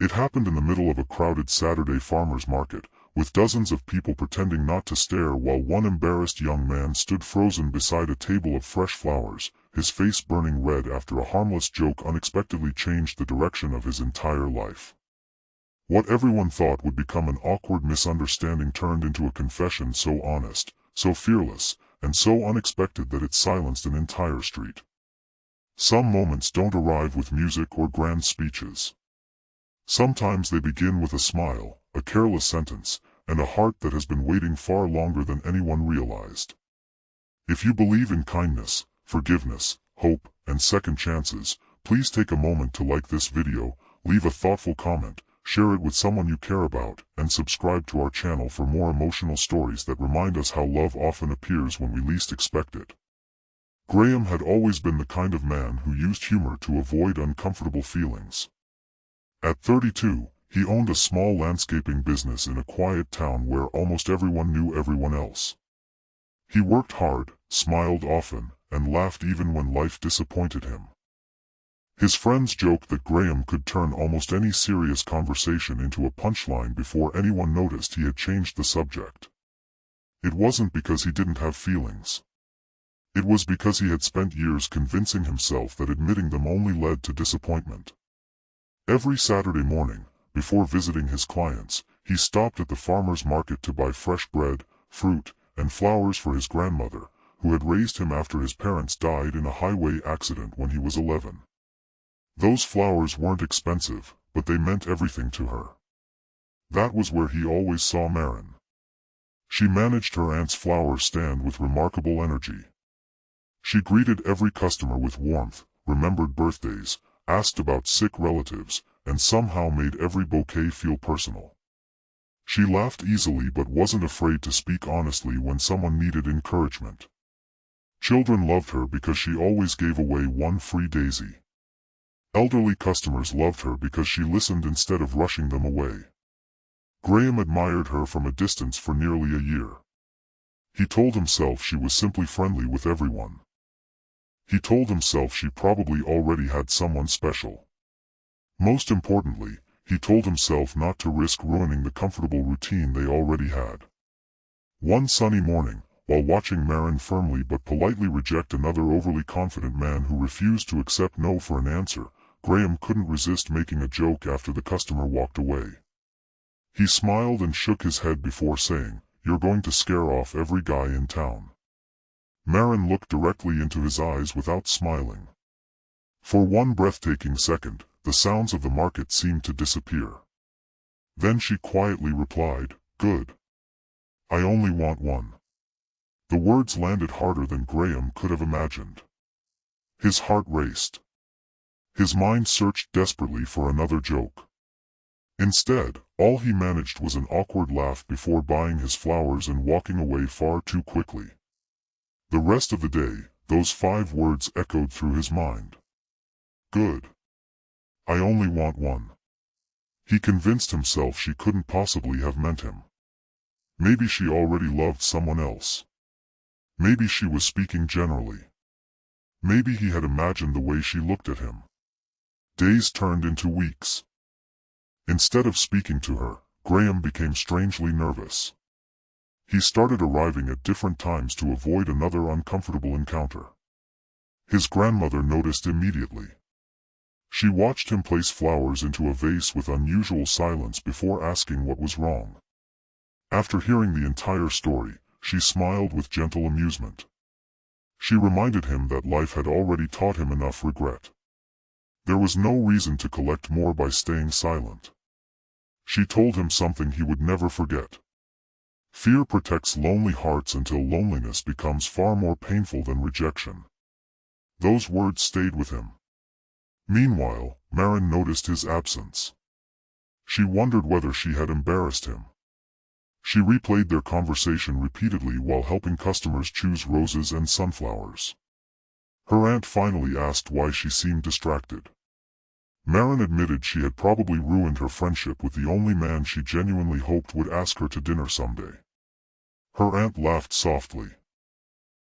It happened in the middle of a crowded Saturday farmer's market, with dozens of people pretending not to stare while one embarrassed young man stood frozen beside a table of fresh flowers, his face burning red after a harmless joke unexpectedly changed the direction of his entire life. What everyone thought would become an awkward misunderstanding turned into a confession so honest, so fearless, and so unexpected that it silenced an entire street. Some moments don't arrive with music or grand speeches. Sometimes they begin with a smile, a careless sentence, and a heart that has been waiting far longer than anyone realized. If you believe in kindness, forgiveness, hope, and second chances, please take a moment to like this video, leave a thoughtful comment, share it with someone you care about, and subscribe to our channel for more emotional stories that remind us how love often appears when we least expect it. Graham had always been the kind of man who used humor to avoid uncomfortable feelings. At 32, he owned a small landscaping business in a quiet town where almost everyone knew everyone else. He worked hard, smiled often, and laughed even when life disappointed him. His friends joked that Graham could turn almost any serious conversation into a punchline before anyone noticed he had changed the subject. It wasn't because he didn't have feelings. It was because he had spent years convincing himself that admitting them only led to disappointment. Every Saturday morning, before visiting his clients, he stopped at the farmer's market to buy fresh bread, fruit, and flowers for his grandmother, who had raised him after his parents died in a highway accident when he was 11. Those flowers weren't expensive, but they meant everything to her. That was where he always saw Marin. She managed her aunt's flower stand with remarkable energy. She greeted every customer with warmth, remembered birthdays, asked about sick relatives, and somehow made every bouquet feel personal. She laughed easily but wasn't afraid to speak honestly when someone needed encouragement. Children loved her because she always gave away one free daisy. Elderly customers loved her because she listened instead of rushing them away. Graham admired her from a distance for nearly a year. He told himself she was simply friendly with everyone. He told himself she probably already had someone special. Most importantly, he told himself not to risk ruining the comfortable routine they already had. One sunny morning, while watching Marin firmly but politely reject another overly confident man who refused to accept no for an answer, Graham couldn't resist making a joke after the customer walked away. He smiled and shook his head before saying, "You're going to scare off every guy in town." Marin looked directly into his eyes without smiling. For one breathtaking second, the sounds of the market seemed to disappear. Then she quietly replied, "Good. I only want one." The words landed harder than Graham could have imagined. His heart raced. His mind searched desperately for another joke. Instead, all he managed was an awkward laugh before buying his flowers and walking away far too quickly. The rest of the day, those 5 words echoed through his mind. Good. I only want one. He convinced himself she couldn't possibly have meant him. Maybe she already loved someone else. Maybe she was speaking generally. Maybe he had imagined the way she looked at him. Days turned into weeks. Instead of speaking to her, Graham became strangely nervous. He started arriving at different times to avoid another uncomfortable encounter. His grandmother noticed immediately. She watched him place flowers into a vase with unusual silence before asking what was wrong. After hearing the entire story, she smiled with gentle amusement. She reminded him that life had already taught him enough regret. There was no reason to collect more by staying silent. She told him something he would never forget. Fear protects lonely hearts until loneliness becomes far more painful than rejection. Those words stayed with him. Meanwhile, Marin noticed his absence. She wondered whether she had embarrassed him. She replayed their conversation repeatedly while helping customers choose roses and sunflowers. Her aunt finally asked why she seemed distracted. Marin admitted she had probably ruined her friendship with the only man she genuinely hoped would ask her to dinner someday. Her aunt laughed softly.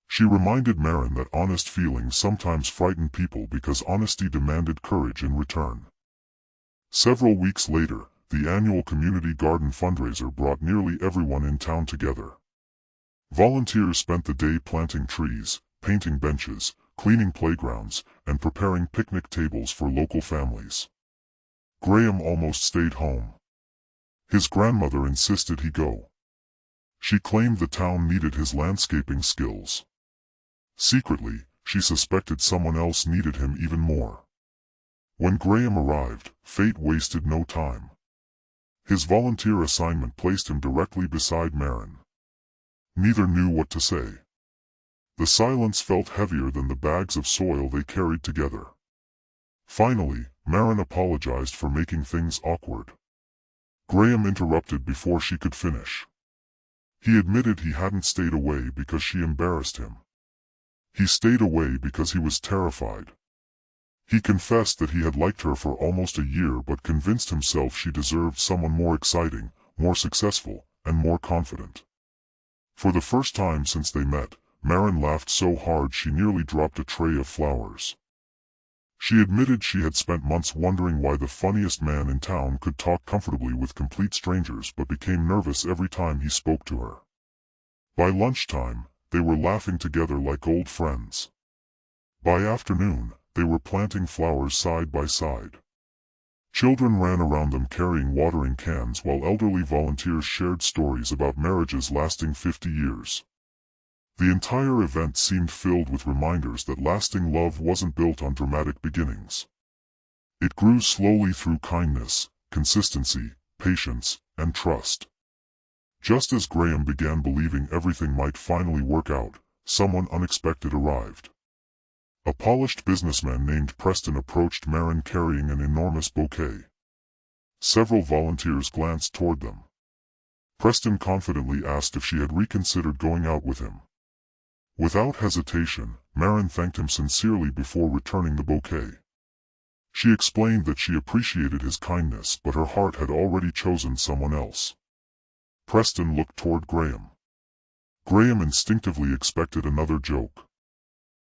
She reminded Marin that honest feelings sometimes frighten people because honesty demanded courage in return. Several weeks later, the annual community garden fundraiser brought nearly everyone in town together. Volunteers spent the day planting trees, painting benches, cleaning playgrounds, and preparing picnic tables for local families. Graham almost stayed home. His grandmother insisted he go. She claimed the town needed his landscaping skills. Secretly, she suspected someone else needed him even more. When Graham arrived, fate wasted no time. His volunteer assignment placed him directly beside Marin. Neither knew what to say. The silence felt heavier than the bags of soil they carried together. Finally, Marin apologized for making things awkward. Graham interrupted before she could finish. He admitted he hadn't stayed away because she embarrassed him. He stayed away because he was terrified. He confessed that he had liked her for almost a year but convinced himself she deserved someone more exciting, more successful, and more confident. For the first time since they met, Marin laughed so hard she nearly dropped a tray of flowers. She admitted she had spent months wondering why the funniest man in town could talk comfortably with complete strangers but became nervous every time he spoke to her. By lunchtime, they were laughing together like old friends. By afternoon, they were planting flowers side by side. Children ran around them carrying watering cans while elderly volunteers shared stories about marriages lasting 50 years. The entire event seemed filled with reminders that lasting love wasn't built on dramatic beginnings. It grew slowly through kindness, consistency, patience, and trust. Just as Graham began believing everything might finally work out, someone unexpected arrived. A polished businessman named Preston approached Marin carrying an enormous bouquet. Several volunteers glanced toward them. Preston confidently asked if she had reconsidered going out with him. Without hesitation, Marin thanked him sincerely before returning the bouquet. She explained that she appreciated his kindness but her heart had already chosen someone else. Preston looked toward Graham. Graham instinctively expected another joke.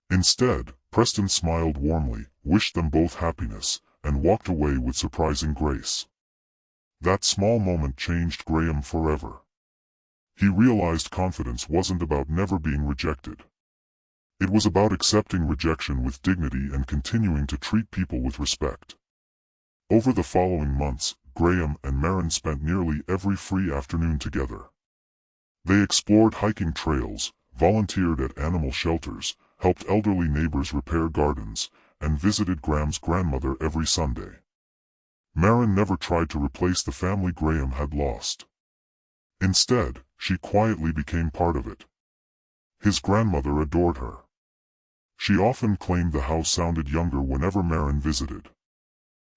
Instead, Preston smiled warmly, wished them both happiness, and walked away with surprising grace. That small moment changed Graham forever. He realized confidence wasn't about never being rejected. It was about accepting rejection with dignity and continuing to treat people with respect. Over the following months, Graham and Marin spent nearly every free afternoon together. They explored hiking trails, volunteered at animal shelters, helped elderly neighbors repair gardens, and visited Graham's grandmother every Sunday. Marin never tried to replace the family Graham had lost. Instead, she quietly became part of it. His grandmother adored her. She often claimed the house sounded younger whenever Marin visited.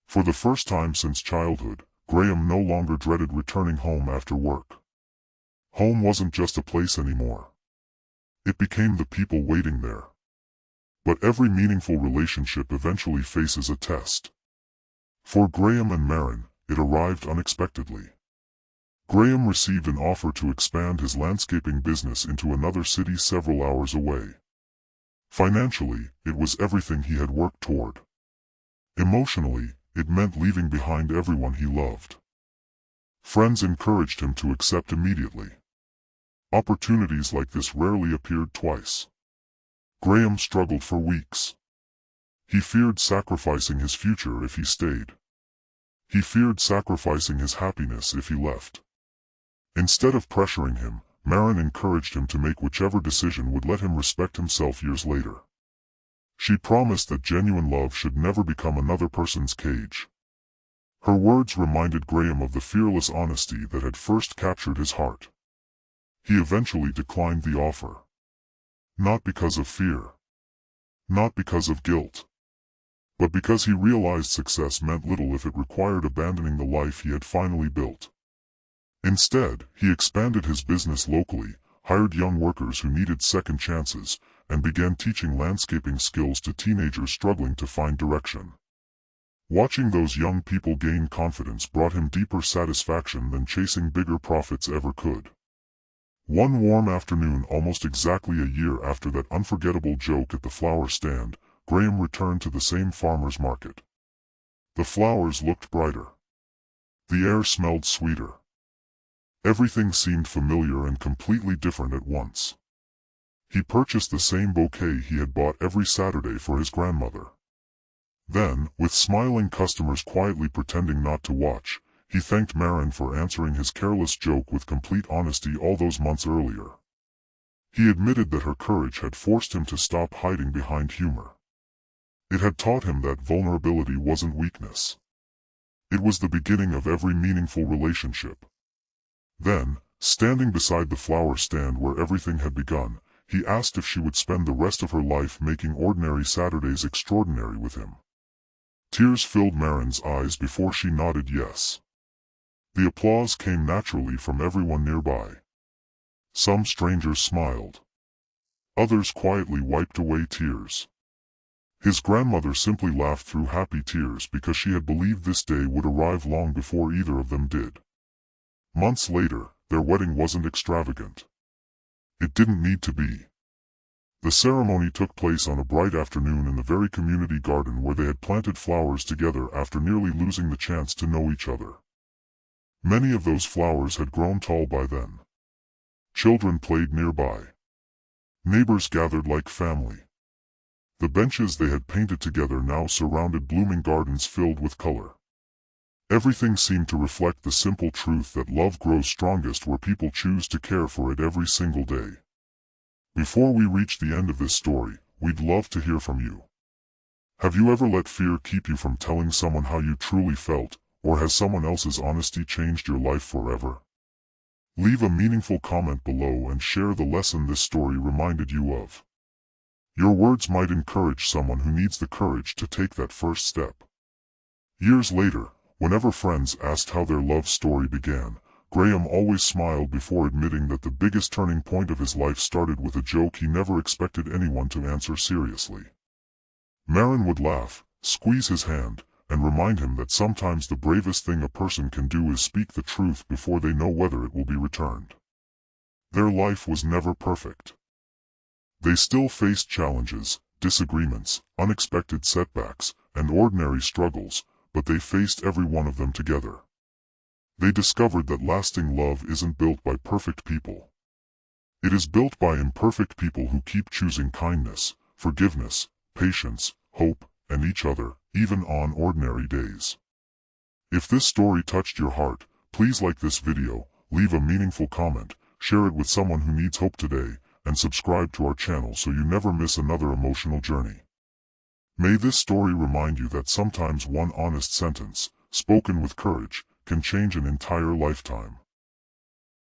For the first time since childhood, Graham no longer dreaded returning home after work. Home wasn't just a place anymore. It became the people waiting there. But every meaningful relationship eventually faces a test. For Graham and Marin, it arrived unexpectedly. Graham received an offer to expand his landscaping business into another city several hours away. Financially, it was everything he had worked toward. Emotionally, it meant leaving behind everyone he loved. Friends encouraged him to accept immediately. Opportunities like this rarely appeared twice. Graham struggled for weeks. He feared sacrificing his future if he stayed. He feared sacrificing his happiness if he left. Instead of pressuring him, Marin encouraged him to make whichever decision would let him respect himself years later. She promised that genuine love should never become another person's cage. Her words reminded Graham of the fearless honesty that had first captured his heart. He eventually declined the offer. Not because of fear. Not because of guilt. But because he realized success meant little if it required abandoning the life he had finally built. Instead, he expanded his business locally, hired young workers who needed second chances, and began teaching landscaping skills to teenagers struggling to find direction. Watching those young people gain confidence brought him deeper satisfaction than chasing bigger profits ever could. One warm afternoon, almost exactly a year after that unforgettable joke at the flower stand, Graham returned to the same farmer's market. The flowers looked brighter. The air smelled sweeter. Everything seemed familiar and completely different at once. He purchased the same bouquet he had bought every Saturday for his grandmother. Then, with smiling customers quietly pretending not to watch, he thanked Marin for answering his careless joke with complete honesty all those months earlier. He admitted that her courage had forced him to stop hiding behind humor. It had taught him that vulnerability wasn't weakness. It was the beginning of every meaningful relationship. Then, standing beside the flower stand where everything had begun, he asked if she would spend the rest of her life making ordinary Saturdays extraordinary with him. Tears filled Marin's eyes before she nodded yes. The applause came naturally from everyone nearby. Some strangers smiled. Others quietly wiped away tears. His grandmother simply laughed through happy tears because she had believed this day would arrive long before either of them did. Months later, their wedding wasn't extravagant. It didn't need to be. The ceremony took place on a bright afternoon in the very community garden where they had planted flowers together after nearly losing the chance to know each other. Many of those flowers had grown tall by then. Children played nearby. Neighbors gathered like family. The benches they had painted together now surrounded blooming gardens filled with color. Everything seemed to reflect the simple truth that love grows strongest where people choose to care for it every single day. Before we reach the end of this story, we'd love to hear from you. Have you ever let fear keep you from telling someone how you truly felt, or has someone else's honesty changed your life forever? Leave a meaningful comment below and share the lesson this story reminded you of. Your words might encourage someone who needs the courage to take that first step. Years later, whenever friends asked how their love story began, Graham always smiled before admitting that the biggest turning point of his life started with a joke he never expected anyone to answer seriously. Marin would laugh, squeeze his hand, and remind him that sometimes the bravest thing a person can do is speak the truth before they know whether it will be returned. Their life was never perfect. They still faced challenges, disagreements, unexpected setbacks, and ordinary struggles, but they faced every one of them together. They discovered that lasting love isn't built by perfect people. It is built by imperfect people who keep choosing kindness, forgiveness, patience, hope, and each other, even on ordinary days. If this story touched your heart, please like this video, leave a meaningful comment, share it with someone who needs hope today, and subscribe to our channel so you never miss another emotional journey. May this story remind you that sometimes one honest sentence, spoken with courage, can change an entire lifetime.